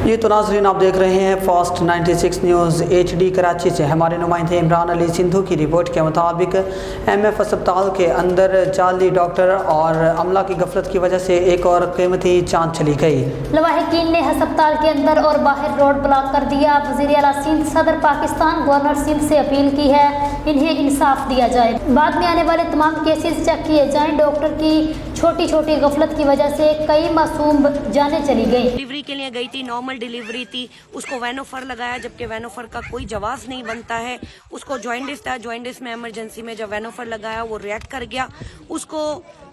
ये तो नाज़रीन आप देख रहे हैं फास्ट 96 न्यूज़ HD कराची से। हमारे नुमाइंदे इमरान अली सिंधु की रिपोर्ट के मुताबिक MF अस्पताल के अंदर जाली डॉक्टर और अमला की गफलत की वजह से एक और कीमती जान चली गई। लवाहिकीन ने अस्पताल के अंदर और बाहर रोड ब्लॉक कर दिया। वज़ीर आला सिंध सदर पाकिस्तान गवर्नर सिंध से अपील की है इन्हें इंसाफ दिया जाए, बाद में आने वाले तमाम केसेस चेक किए जाएँ। डॉक्टर की छोटी छोटी गफलत की वजह से कई मासूम जानें चली गई। डिलीवरी के लिए गई थी, नॉर्मल डिलीवरी थी, उसको वैनोफर लगाया जबकि वैनोफर का कोई जवाब नहीं बनता है। उसको जॉइंटिस था, जॉइंटिस में इमरजेंसी में जब वैनोफर लगाया वो रिएक्ट कर गया। उसको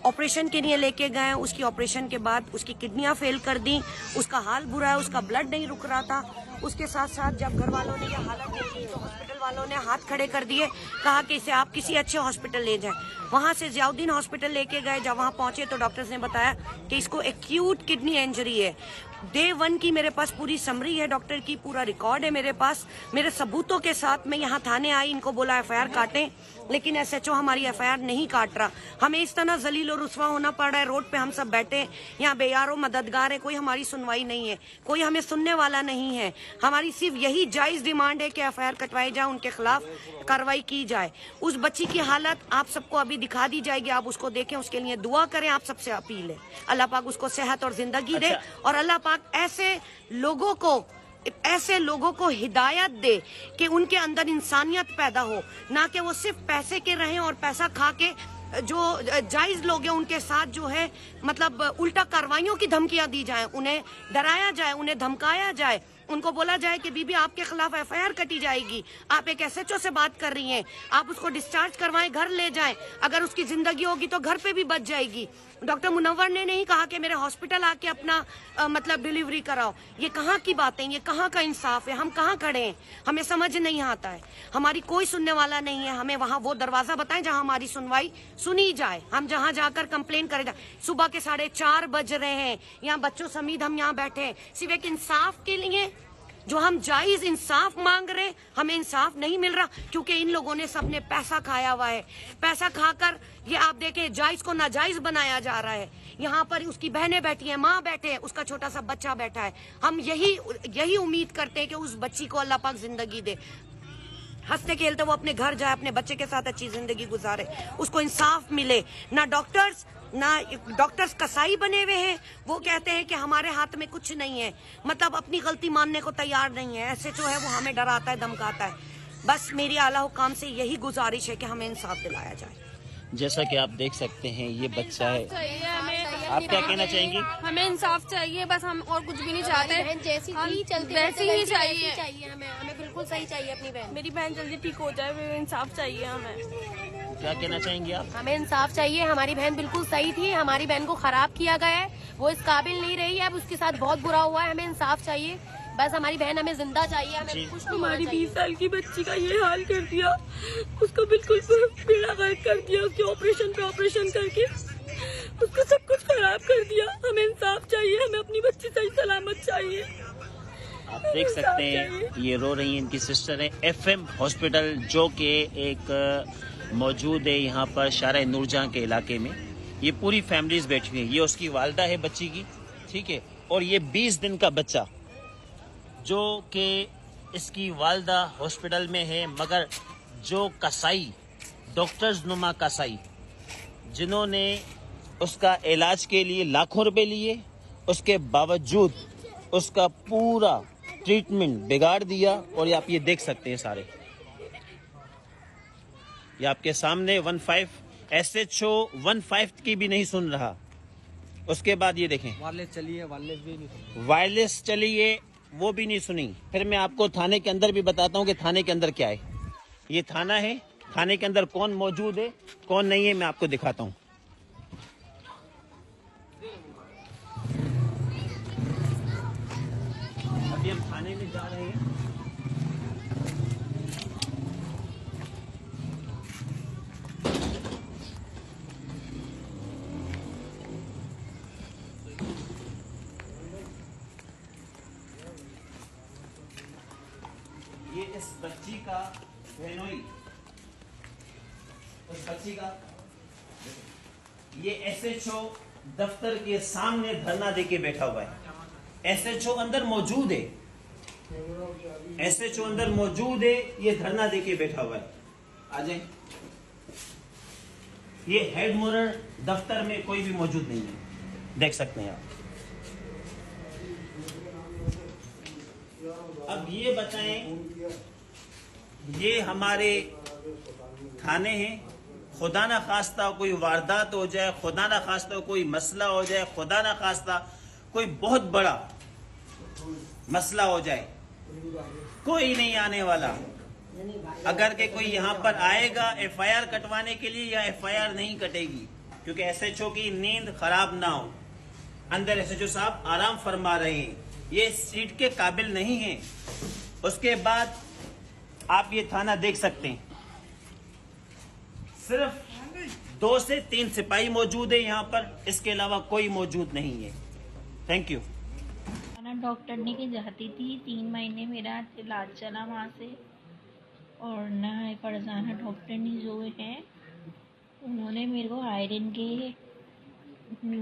ऑपरेशन के लिए लेके गए, उसकी ऑपरेशन के बाद उसकी किडनियां फेल कर दी, उसका हाल बुरा है, उसका ब्लड नहीं रुक रहा था। उसके साथ साथ जब घर वालों ने यह हालत देखी तो हॉस्पिटल वालों ने हाथ खड़े कर दिए, कहा कि इसे आप किसी अच्छे हॉस्पिटल ले जाएं। वहां से जियाउद्दीन हॉस्पिटल लेके गए। जब वहां पहुंचे तो डॉक्टर्स ने बताया कि इसको एक्यूट किडनी इंजरी है। डे 1 की मेरे पास पूरी समरी है, डॉक्टर की पूरा रिकॉर्ड है मेरे पास, मेरे सबूतों के साथ। मैं यहाँ थाने आई, इनको बोला FIR काटें, लेकिन SHO हमारी FIR नहीं काट रहा। हमें इस तरह जलील और रुस्वा होना पड़ रहा है। रोड पे हम सब बैठे, यहाँ बेयारो मददगार है, कोई हमारी सुनवाई नहीं है, कोई हमें सुनने वाला नहीं है। हमारी सिर्फ यही जायज डिमांड है कि FIR कटवाई जाए, उनके खिलाफ कार्रवाई की जाए। उस बच्ची की हालत आप सबको अभी दिखा दी जाएगी, आप उसको देखें, उसके लिए दुआ करें। आप सबसे अपील है अल्लाह पाक उसको सेहत और जिंदगी दे, और अल्लाह पाक ऐसे लोगों को हिदायत दे कि उनके अंदर इंसानियत पैदा हो, ना कि वो सिर्फ पैसे के रहें और पैसा खा के जो जायज लोग हैं उनके साथ जो है मतलब उल्टा कार्रवाइयों की धमकियां दी जाएं, उन्हें डराया जाए, उन्हें धमकाया जाए, उनको बोला जाए कि बीबी आपके खिलाफ FIR कटी जाएगी, आप एक SHO से बात कर रही हैं, आप उसको डिस्चार्ज करवाएं, घर ले जाएं, अगर उसकी जिंदगी होगी तो घर पे भी बच जाएगी। डॉक्टर मुनव्वर ने नहीं कहा कि मेरे हॉस्पिटल आके अपना मतलब डिलीवरी कराओ। ये कहाँ की बातें, ये कहाँ का इंसाफ है? हम कहाँ खड़े हैं? हमें समझ नहीं आता है। हमारी कोई सुनने वाला नहीं है। हमें वहाँ वो दरवाजा बताएं जहाँ हमारी सुनवाई सुनी जाए, हम जहाँ जाकर कंप्लेन करें जाए। सुबह के 4:30 बज रहे हैं, यहाँ बच्चों समेत हम यहाँ बैठे हैं सिर्फ एक इंसाफ के लिए। जो हम जायज इंसाफ मांग रहे हैं, हमें इंसाफ नहीं मिल रहा, क्योंकि इन लोगों ने सबने पैसा खाया हुआ है। पैसा खाकर ये आप देखें जायज को नाजायज बनाया जा रहा है। यहाँ पर उसकी बहनें बैठी हैं, माँ बैठे हैं, उसका छोटा सा बच्चा बैठा है। हम यही उम्मीद करते हैं कि उस बच्ची को अल्लाह पाक जिंदगी दे, हंसते खेलते वो अपने घर जाए, अपने बच्चे के साथ अच्छी जिंदगी गुजारे, उसको इंसाफ मिले। ना डॉक्टर्स कसाई बने हुए हैं, वो कहते हैं कि हमारे हाथ में कुछ नहीं है, मतलब अपनी गलती मानने को तैयार नहीं है। SHO है वो हमें डराता है, धमकाता है। बस मेरी आला हुकाम से यही गुजारिश है कि हमें इंसाफ दिलाया जाए। जैसा कि आप देख सकते हैं ये बच्चा है, आप क्या कहना चाहेंगे? हमें इंसाफ चाहिए, बस हम और कुछ भी नहीं चाहते। जैसी थी चलती वैसी ही चाहिए हमें बिल्कुल सही चाहिए अपनी बहन। मेरी बहन जल्दी ठीक हो जाए, इंसाफ चाहिए हमें। क्या कहना चाहेंगे आप? हमें इंसाफ चाहिए। हमारी बहन बिल्कुल सही थी, हमारी बहन को खराब किया गया है, वो इस काबिल नहीं रही है, अब उसके साथ बहुत बुरा हुआ है। हमें इंसाफ चाहिए, बस हमारी बहन हमें जिंदा चाहिए, हमें कुछ नहीं। हमारी 20 साल की बच्ची का ये हाल कर दिया, उसका बिल्कुल बेड़ा गर्क कर दिया, उसके ऑपरेशन पे ऑपरेशन करके उसको सब कुछ खराब कर दिया। हमें इंसाफ चाहिए, हमें अपनी बच्ची सही सलामत चाहिए। आप देख सकते हैं ये रो रही हैं, इनकी सिस्टर है। FM हॉस्पिटल जो कि एक मौजूद है यहाँ पर शारा नूरजहां के इलाके में। ये पूरी फैमिलीज बैठी हुई है। ये उसकी वालदा है बच्ची की, ठीक है, और ये 20 दिन का बच्चा जो कि इसकी वालदा हॉस्पिटल में है, मगर जो कसाई, डॉक्टर्स नुमा कसाई, जिन्होंने उसका इलाज के लिए लाखों रुपए लिए, उसके बावजूद उसका पूरा ट्रीटमेंट बिगाड़ दिया। और ये आप ये देख सकते हैं सारे, ये आपके सामने 15 SHO 15 की भी नहीं सुन रहा। उसके बाद ये देखें वायरलेस चलिए वो भी नहीं सुनी। फिर मैं आपको थाने के अंदर भी बताता हूँ कि थाने के अंदर क्या है। ये थाना है, थाने के अंदर कौन मौजूद है कौन नहीं है मैं आपको दिखाता हूँ। अभी हम थाने में जा रहे हैं। ये इस बच्ची का बहनोई, उस बच्ची का ये SHO दफ्तर के सामने धरना देके बैठा हुआ है। SHO अंदर मौजूद है, SHO अंदर मौजूद है, ये धरना देके बैठा हुआ है। आ जाए। ये हेड मोरर दफ्तर में कोई भी मौजूद नहीं है, देख सकते हैं आप। अब ये बताएं, ये हमारे थाने हैं, खुदा ना खास्ता कोई वारदात हो जाए, खुदा ना खास्ता कोई मसला हो जाए, खुदा ना खास्ता कोई बहुत बड़ा मसला हो जाए, कोई नहीं आने वाला। अगर के कोई यहाँ पर आएगा FIR कटवाने के लिए, या FIR नहीं कटेगी, क्योंकि SHO की नींद खराब ना हो। अंदर SHO साहब आराम फरमा रहे हैं, ये सीट के काबिल नहीं है। उसके बाद आप ये थाना देख सकते हैं, सिर्फ 2 से 3 सिपाही मौजूद है यहाँ पर, इसके अलावा कोई मौजूद नहीं है। Thank you. डॉक्टर ने की जाती थी, 3 महीने मेरा इलाज चला वहाँ से। और ना फरजाना डॉक्टरनी जो है उन्होंने मेरे को आयरन के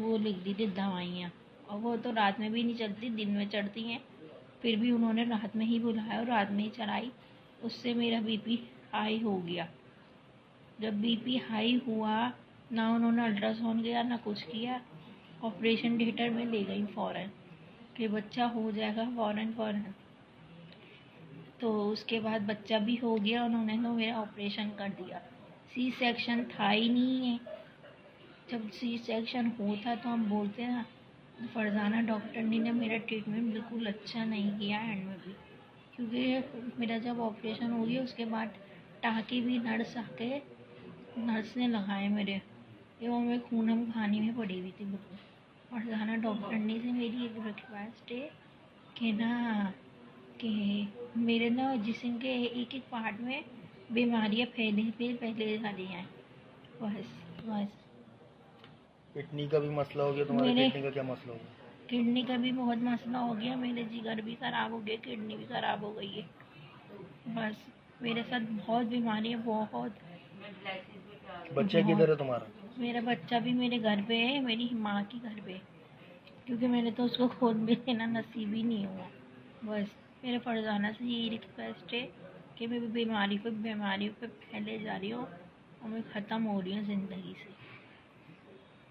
वो लिख दी थी दवाइयाँ, और वो तो रात में भी नहीं चलती, दिन में चढ़ती हैं। फिर भी उन्होंने रात में ही बुलाया और रात में ही चढ़ाई, उससे मेरा BP हाई हो गया। जब BP हाई हुआ, ना उन्होंने अल्ट्रासाउंड किया ना कुछ किया, ऑपरेशन थिएटर में ले गई फ़ौरन कि बच्चा हो जाएगा फ़ौरन। तो उसके बाद बच्चा भी हो गया, उन्होंने तो मेरा ऑपरेशन कर दिया। C सेक्शन था ही नहीं है। जब C सेक्शन होता तो हम बोलते ना। फरजाना डॉक्टरनी ने मेरा ट्रीटमेंट बिल्कुल अच्छा नहीं किया एंड में भी, क्योंकि मेरा जब ऑपरेशन हो गया उसके बाद टाँके भी नर्स ने लगाए मेरे, एवं मैं खून हम खाने में पड़ी हुई थी बिल्कुल। फरजाना डॉक्टरनी से मेरी एक रिक्वेस्ट है कि मेरे ना जिस्म के एक पार्ट में बीमारियाँ पहले चली जाएँ, बस। किडनी का भी मसला हो गया तुम्हारे? किडनी का क्या मसला हो गया? किडनी का भी बहुत मसला हो गया, मेरे जिगर भी ख़राब हो गए, किडनी भी ख़राब हो गई है। बस मेरे साथ बहुत बीमारी है, बहुत। बच्चा किधर है तुम्हारा? मेरा बच्चा भी मेरे घर पे है, मेरी माँ की घर पे, क्योंकि मैंने तो उसको खुद भी लेना नसीब ही नहीं हुआ। बस मेरे फरजाना से यही रिक्वेस्ट है कि मैं बीमारी पे फैले जा रही हूँ और मैं ख़त्म हो रही हूँ ज़िंदगी से।